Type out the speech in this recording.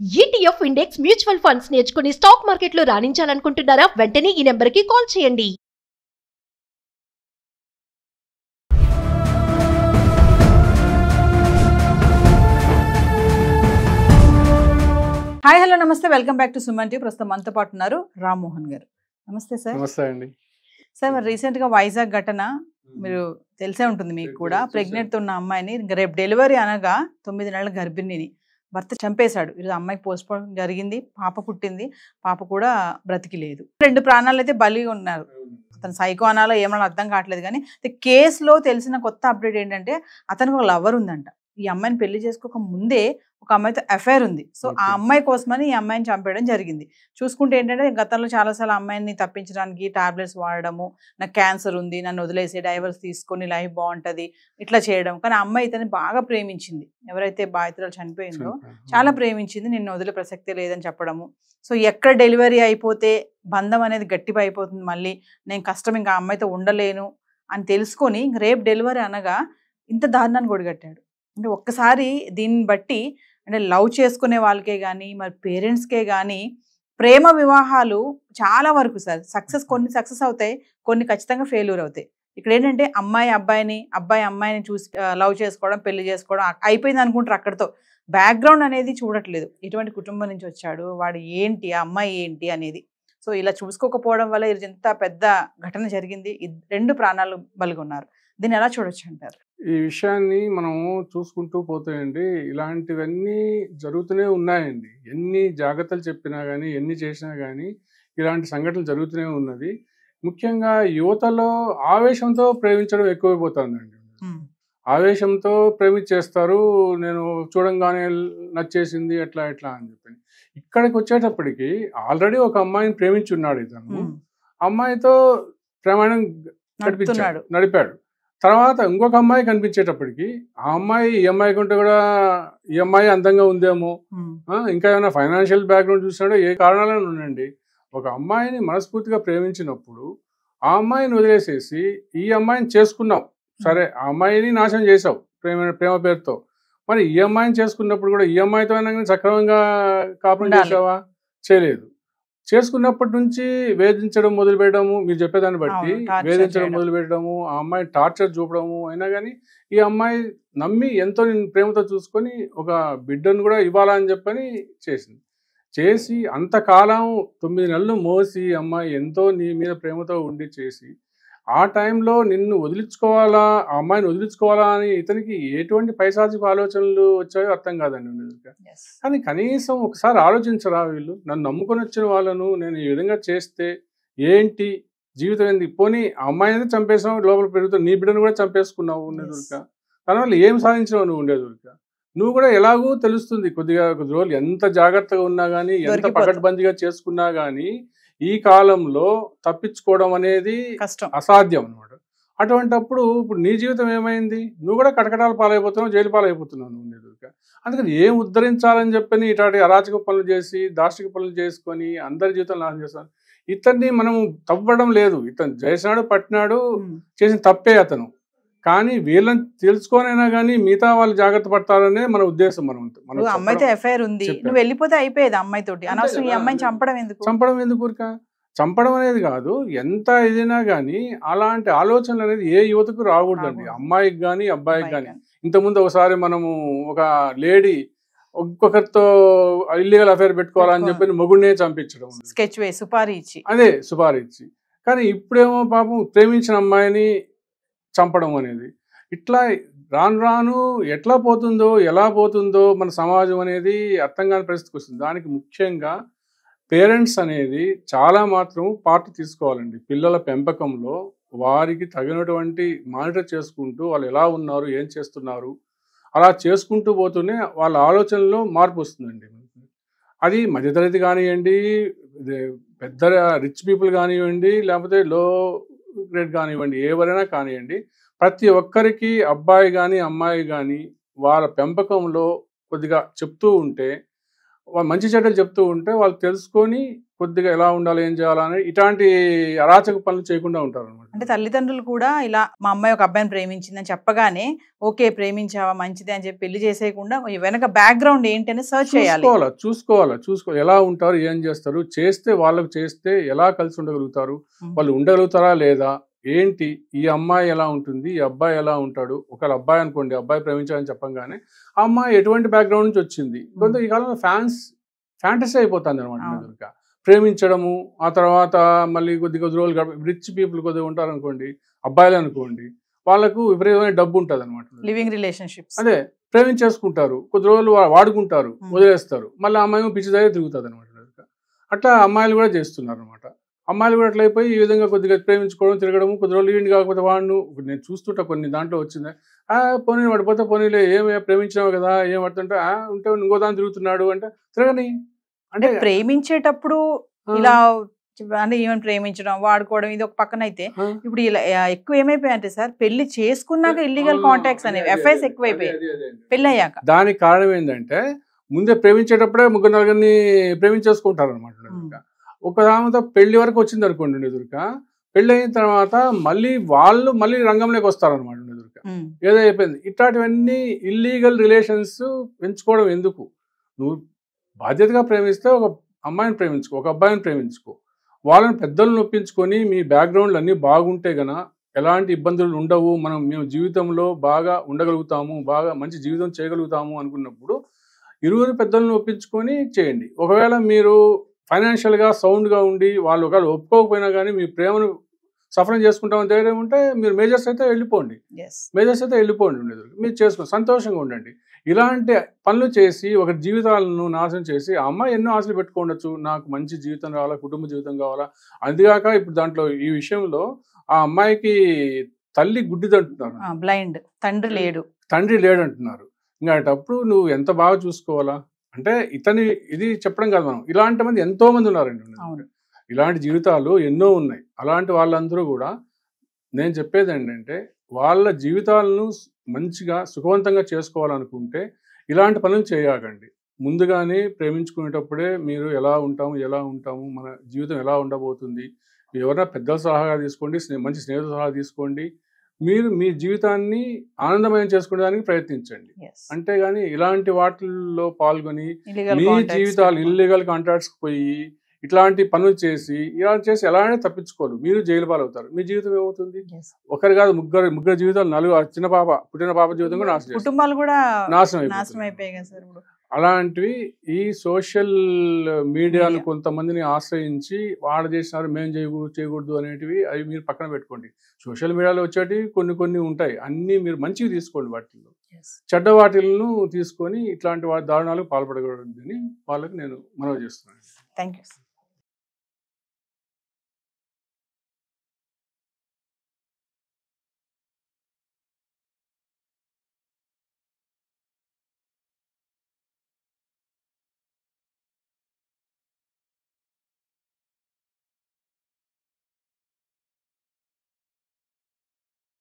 ETF index mutual funds నేర్చుకుని stock మార్కెట్లో రాణించాలనుకుంటున్నారా? వెంటనే ఈ నెంబర్కి కాల్ చేయండి. హాయ్ హలో నమస్తే, welcome back to Suman TV. ప్రస్తుతం మనతో పాటు ఉన్నారు రామ్మోహన్ గారు. నమస్తే సార్. నమస్తే అండి. సార్, మరి రీసెంట్ గా వైజాగ్ ఘటన మీరు తెలిసే ఉంటుంది మీకు కూడా. ప్రెగ్నెంట్ ఉన్న అమ్మాయిని రేపు డెలివరీ అనగా 9 నెలల గర్భిణిని భర్త చంపేశాడు. ఈరోజు అమ్మాయికి పోస్ట్ మార్టం జరిగింది, పాప పుట్టింది, పాప కూడా బ్రతికి లేదు. 2 ప్రాణాలు అయితే బలి ఉన్నారు. అతను సైకో అనాలో ఏమన్నా అర్థం కావట్లేదు. కానీ కేసులో తెలిసిన కొత్త అప్డేట్ ఏంటంటే అతనికి ఒక లవర్ ఉందంట. ఈ అమ్మాయిని పెళ్లి చేసుకోక ముందే ఒక అమ్మాయితో అఫైర్ ఉంది. సో ఆ అమ్మాయి కోసమని ఈ అమ్మాయిని చంపేయడం జరిగింది. చూసుకుంటే ఏంటంటే గతంలో చాలాసార్లు అమ్మాయిని తప్పించడానికి టాబ్లెట్స్ వాడడము, నాకు క్యాన్సర్ ఉంది, నన్ను వదిలేసి డైవర్స్ తీసుకొని లైఫ్ బాగుంటుంది ఇట్లా చేయడం. కానీ ఆ అమ్మాయి ఇతన్ని బాగా ప్రేమించింది. ఎవరైతే బాధితురాలు చనిపోయిందో చాలా ప్రేమించింది, నిన్ను వదిలే ప్రసక్తే లేదని చెప్పడము. సో ఎక్కడ డెలివరీ అయిపోతే బంధం అనేది గట్టిగా అయిపోతుంది, మళ్ళీ నేను కష్టం ఇంకా ఆ అమ్మాయితో ఉండలేను అని తెలుసుకొని రేపు డెలివరీ అనగా ఇంత దారుణాన్ని కొడిగట్టాడు. అంటే ఒక్కసారి దీన్ని బట్టి అంటే లవ్ చేసుకునే వాళ్ళకే కానీ మరి పేరెంట్స్కే కానీ ప్రేమ వివాహాలు చాలా వరకు సార్ కొన్ని సక్సెస్ అవుతాయి, కొన్ని ఖచ్చితంగా ఫెయిల్యూర్ అవుతాయి. ఇక్కడ ఏంటంటే అమ్మాయి అమ్మాయిని చూసి లవ్ చేసుకోవడం, పెళ్లి చేసుకోవడం అయిపోయింది అనుకుంటారు. అక్కడితో బ్యాక్గ్రౌండ్ అనేది చూడట్లేదు. ఎటువంటి కుటుంబం నుంచి వచ్చాడు, వాడు ఏంటి, ఆ అమ్మాయి ఏంటి అనేది. సో ఇలా చూసుకోకపోవడం వల్ల ఇది ఎంత పెద్ద ఘటన జరిగింది. 2 ప్రాణాలు బలిగొన్నారు. దీన్ని ఎలా చూడొచ్చు అంటారు? ఈ విషయాన్ని మనము చూసుకుంటూ పోతాయండి, ఇలాంటివన్నీ జరుగుతూనే ఉన్నాయండి. ఎన్ని జాగ్రత్తలు చెప్పినా కానీ, ఎన్ని చేసినా కానీ ఇలాంటి సంఘటనలు జరుగుతూనే ఉన్నది. ముఖ్యంగా యువతలో ఆవేశంతో ప్రేమించడం ఎక్కువైపోతుందండి. ఆవేశంతో ప్రేమించేస్తారు, నేను చూడంగానే నచ్చేసింది ఎట్లా అని చెప్పి. ఇక్కడికి వచ్చేటప్పటికి ఆల్రెడీ ఒక అమ్మాయిని ప్రేమించున్నాడు ఇతను. అమ్మాయితో ప్రమాణం నడిపాడు. తర్వాత ఇంకొక అమ్మాయి కనిపించేటప్పటికి ఆ అమ్మాయి ఈ అమ్మాయి కంటే కూడా ఈ అమ్మాయి అందంగా ఉందేమో, ఇంకా ఏమైనా ఫైనాన్షియల్ బ్యాక్గ్రౌండ్ చూసినాడో ఏ కారణాలను ఉండండి, ఒక అమ్మాయిని మనస్ఫూర్తిగా ప్రేమించినప్పుడు ఆ అమ్మాయిని వదిలేసేసి ఈ అమ్మాయిని చేసుకున్నావు, సరే ఆ అమ్మాయిని నాశనం చేసావు ప్రేమ పేరుతో. మరి ఈ అమ్మాయిని చేసుకున్నప్పుడు కూడా ఈ అమ్మాయితో అయినా సక్రమంగా కాపురం చేసావా? చేయలేదు. చేసుకున్నప్పటి నుంచి వేధించడం మొదలుపెట్టడము, మీరు చెప్పేదాన్ని బట్టి వేధించడం మొదలుపెట్టడము, ఆ అమ్మాయి టార్చర్ చూపడము. అయినా కానీ ఈ అమ్మాయి నమ్మి ఎంతో నేను ప్రేమతో చూసుకొని ఒక బిడ్డను కూడా ఇవ్వాలని చెప్పని చేసి అంతకాలం 9 నెలలు మోసి అమ్మాయి ఎంతో నీ మీద ప్రేమతో ఉండి చేసి ఆ టైంలో నిన్ను వదిలించుకోవాలా, ఆ అమ్మాయిని వదిలించుకోవాలా అని ఇతనికి ఎటువంటి పైశాచిక ఆలోచనలు వచ్చాయో అర్థం కాదండి. కానీ కనీసం ఒకసారి ఆలోచించరా, వీళ్ళు నన్ను నమ్ముకొని వచ్చిన వాళ్ళను నేను ఈ విధంగా చేస్తే ఏంటి జీవితం ఏంది? పోనీ ఆ అమ్మాయిని అయితే చంపేసావు, లోపల పెరుగుతావు, నీ బిడ్డను కూడా చంపేసుకున్నావు ఉండేదురుక. దానివల్ల ఏం సాధించినావు నువ్వు ఉండేదురుక? నువ్వు కూడా ఎలాగూ తెలుస్తుంది, కొద్ది రోజులు ఎంత జాగ్రత్తగా ఉన్నా కానీ, ఎంత పకడ్బందీగా చేసుకున్నా కానీ ఈ కాలంలో తప్పించుకోవడం అనేది కష్టం, అసాధ్యం అనమాట. అటువంటప్పుడు ఇప్పుడు నీ జీవితం ఏమైంది? నువ్వు కూడా కటకటాల పాలైపోతున్నావు, జైలు పాలైపోతున్నావు నువ్వు ఉండేదురుక. అందుకని ఏం ఉద్ధరించాలని చెప్పని ఇట్లాంటి అరాచక పనులు చేసి దార్శనిక పనులు చేసుకొని అందరి జీవితం నాశనం చేస్తాను. ఇతన్ని మనం తవ్వడం లేదు, ఇతను చేసినాడు, పట్టినాడు, చేసిన తప్పే అతను. కానీ వీళ్ళని తెలుసుకోనైనా కానీ మిగతా వాళ్ళు జాగ్రత్త పడతారనే మన ఉద్దేశం. అమ్మాయితో ఎఫ్ఐఆర్ ఉంది, నువ్వు వెళ్ళిపోతే అయిపోయేది అమ్మాయితోటి, అనవసరం ఈ అమ్మాయిని చంపడం ఎందుకు ఊరిక? చంపడం అనేది కాదు, ఎంత ఇదైనా కానీ అలాంటి ఆలోచనలు అనేది ఏ యువతకు రాకూడదండి, అమ్మాయికి కానీ అబ్బాయికి కానీ. ఇంతకుముందు ఒకసారి మనము ఒక లేడీ ఒక్కొక్కరితో ఇల్లీగల్ అఫైర్ పెట్టుకోవాలని చెప్పి మొగుడినే చంపించడం, స్కెచ్ వే సుపారీ ఇచ్చి. కానీ ఇప్పుడేమో పాపం ప్రేమించిన అమ్మాయిని చంపడం అనేది. ఇట్లా రాను ఎట్లా పోతుందో ఎలా పోతుందో మన సమాజం అనేది అర్థం కాని పరిస్థితికి వస్తుంది. దానికి ముఖ్యంగా పేరెంట్స్ అనేది చాలా మాత్రం పార్ట్ తీసుకోవాలండి. పిల్లల పెంపకంలో వారికి తగినటువంటి మానిటర్ చేసుకుంటూ వాళ్ళు ఎలా ఉన్నారు, ఏం చేస్తున్నారు, అలా చేసుకుంటూ పోతూనే వాళ్ళ ఆలోచనలో మార్పు వస్తుందండి. అది మధ్యతరగతి కానివ్వండి, పెద్ద రిచ్ పీపుల్ కానివ్వండి, లేకపోతే లో గ్రేడ్ కానివ్వండి, ఎవరైనా కానివ్వండి, ప్రతి ఒక్కరికి అబ్బాయి కానీ అమ్మాయి కానీ వాళ్ళ పెంపకంలో కొద్దిగా చెప్తూ ఉంటే మంచి చెడ్డలు చెప్తూ ఉంటే వాళ్ళు తెలుసుకొని కొద్దిగా ఎలా ఉండాలి, ఏం చేయాలని ఇట్లాంటి అరాచక పనులు చేయకుండా ఉంటారు అనమాట. అంటే తల్లిదండ్రులు కూడా ఇలా మా అమ్మాయి ఒక అబ్బాయిని ప్రేమించిందని చెప్పగానే ఓకే ప్రేమించావా మంచిదే అని చెప్పి పెళ్లి చేసేయకుండా వెనక బ్యాక్గ్రౌండ్ ఏంటని సర్చ్ చేయాలి. చూసుకోవాలి ఎలా ఉంటారు, ఏం చేస్తారు, చేస్తే వాళ్ళకు చేస్తే ఎలా కలిసి ఉండగలుగుతారు, వాళ్ళు ఉండగలుగుతారా లేదా, ఏంటి, ఈ అమ్మాయి ఎలా ఉంటుంది, ఈ అబ్బాయి ఎలా ఉంటాడు. ఒకవేళ అబ్బాయి అనుకోండి, అబ్బాయి ప్రేమించాలని చెప్పంగానే ఆ అమ్మాయి ఎటువంటి బ్యాక్గ్రౌండ్ నుంచి వచ్చింది. కొంత ఈ కాలంలో ఫ్యాంటసీ అయిపోతుంది అనమాట. ప్రేమించడము, ఆ తర్వాత మళ్ళీ కొద్ది రోజులు రిచ్ పీపుల్ కొద్దిగా ఉంటారు అనుకోండి, అబ్బాయిలు అనుకోండి, వాళ్ళకు విపరీతమైన డబ్బు ఉంటుంది అనమాట. లివింగ్ రిలేషన్షిప్స్ అదే ప్రేమించేసుకుంటారు, కొద్ది రోజులు వాడుకుంటారు, వదిలేస్తారు, మళ్ళీ అమ్మాయి పిచ్చి దగ్గర తిరుగుతుంది అనమాట. అట్లా అమ్మాయిలు కూడా చేస్తున్నారు అనమాట. అమ్మాయిలు కూడా అట్లయిపోయి ఈ విధంగా కొద్దిగా ప్రేమించుకోవడం, తిరగడం, కొద్ది రోజులు ఈవిని కాకపోతే వాడిను నేను చూస్తుంటా కొన్ని దాంట్లో వచ్చింది, పోనీ పడిపోతే పోనీలే, ఏమి ప్రేమించినావు కదా, ఏం పడుతుంటే ఉంటే ఇంకో దాన్ని తిరుగుతున్నాడు అంటే తిరగని. అంటే ప్రేమించేటప్పుడు ఇలా అంటే ఈవెన్ ప్రేమించడం, వాడుకోవడం ఇది ఒక పక్కన అయితే, ఇప్పుడు ఇలా ఎక్కువ ఏమైపోయాయంటే సార్ పెళ్లి చేసుకున్నాక ఇల్లీగల్ కాంటాక్ట్స్ అనేవి ఎఫ్ఐఎస్ ఎక్కువైపోయాయి పెళ్లి అయ్యాక. దానికి కారణం ఏంటంటే ముందే ప్రేమించేటప్పుడే ముగ్గురు నలుగురిని ప్రేమించేసుకుంటారు అనమాట. ఒక దానితో పెళ్లి వరకు వచ్చింది అనుకోండి ఎదురుగా, పెళ్లి అయిన తర్వాత మళ్ళీ రంగంలోకి వస్తారనమాట ఎదురుగా. ఏదో అయిపోయింది. ఇట్లాంటివన్నీ ఇల్లీగల్ రిలేషన్స్ పెంచుకోవడం ఎందుకు? నువ్వు బాధ్యతగా ప్రేమిస్తే ఒక అమ్మాయిని ప్రేమించుకో, ఒక అబ్బాయిని ప్రేమించుకో, వాళ్ళని పెద్దలను ఒప్పించుకొని మీ బ్యాక్గ్రౌండ్లు అన్నీ బాగుంటే గన ఎలాంటి ఇబ్బందులు ఉండవు, మేము జీవితంలో బాగా ఉండగలుగుతాము, బాగా మంచి జీవితం చేయగలుగుతాము అనుకున్నప్పుడు ఇరువురు పెద్దలను ఒప్పించుకొని చేయండి. ఒకవేళ మీరు ఫైనాన్షియల్గా సౌండ్గా ఉండి వాళ్ళు ఒకవేళ ఒప్పుకోకపోయినా కానీ మీ ప్రేమను సఫరం చేసుకుంటామని ధైర్యం ఉంటే మీరు మేజర్స్ అయితే వెళ్ళిపోండి ఉండేది, మీరు చేసుకోండి, సంతోషంగా ఉండండి. ఇలాంటి పనులు చేసి ఒక జీవితాలను నాశనం చేసి ఆ అమ్మాయి ఎన్నో ఆశలు పెట్టుకోవచ్చు, నాకు మంచి జీవితం కావాలా, కుటుంబ జీవితం కావాలా. అందుగాక ఇప్పుడు దాంట్లో ఈ విషయంలో ఆ అమ్మాయికి తల్లి గుడ్డిదంటున్నారు, బ్లైండ్, తండ్రి లేడు అంటున్నారు. ఇంకా అటప్పుడు నువ్వు ఎంత బాగా చూసుకోవాలా అంటే ఇది చెప్పడం కాదు, మనం ఇలాంటి మంది ఎంతో మంది ఉన్నారండి. ఇలాంటి జీవితాలు ఎన్నో ఉన్నాయి. అలాంటి వాళ్ళందరూ కూడా నేను చెప్పేది ఏంటంటే వాళ్ళ జీవితాలను మంచిగా సుఖవంతంగా చేసుకోవాలనుకుంటే ఇలాంటి పనులు చేయకండి. ముందుగానే ప్రేమించుకునేటప్పుడే మీరు ఎలా ఉంటాము, మన జీవితం ఎలా ఉండబోతుంది, ఎవరైనా పెద్దల సలహా తీసుకోండి, మంచి స్నేహితుల సలహా తీసుకోండి, మీరు మీ జీవితాన్ని ఆనందమయం చేసుకోవడానికి ప్రయత్నించండి. అంతేగాని ఇలాంటి వాటిల్లో పాల్గొని మీ జీవితాలు ఇల్లీగల్ కాంట్రాక్ట్స్ పోయి ఇట్లాంటి పనులు చేసి ఎలానే తప్పించుకోరు, మీరు జైలు పాలవుతారు. మీ జీవితం ఏమవుతుంది? ఒకరు కాదు, ముగ్గురు జీవితాలు, పుట్టిన పాప జీవితం కూడా కుటుంబాలు కూడా నాశనం అయిపోయాయి. అలాంటివి ఈ సోషల్ మీడియాను కొంతమందిని ఆశ్రయించి వాళ్ళు చేసినారు మేము చేయకూడదు అనేటివి అవి మీరు పక్కన పెట్టుకోండి. సోషల్ మీడియాలో వచ్చేటివి కొన్ని ఉంటాయి, అన్ని మీరు మంచివి తీసుకోండి, వాటిల్లో చెడ్డ వాటిలను తీసుకొని ఇట్లాంటి దారుణాలకు పాల్పడకూడదని వాళ్ళకి నేను మనవి చేస్తున్నాను. Thank you.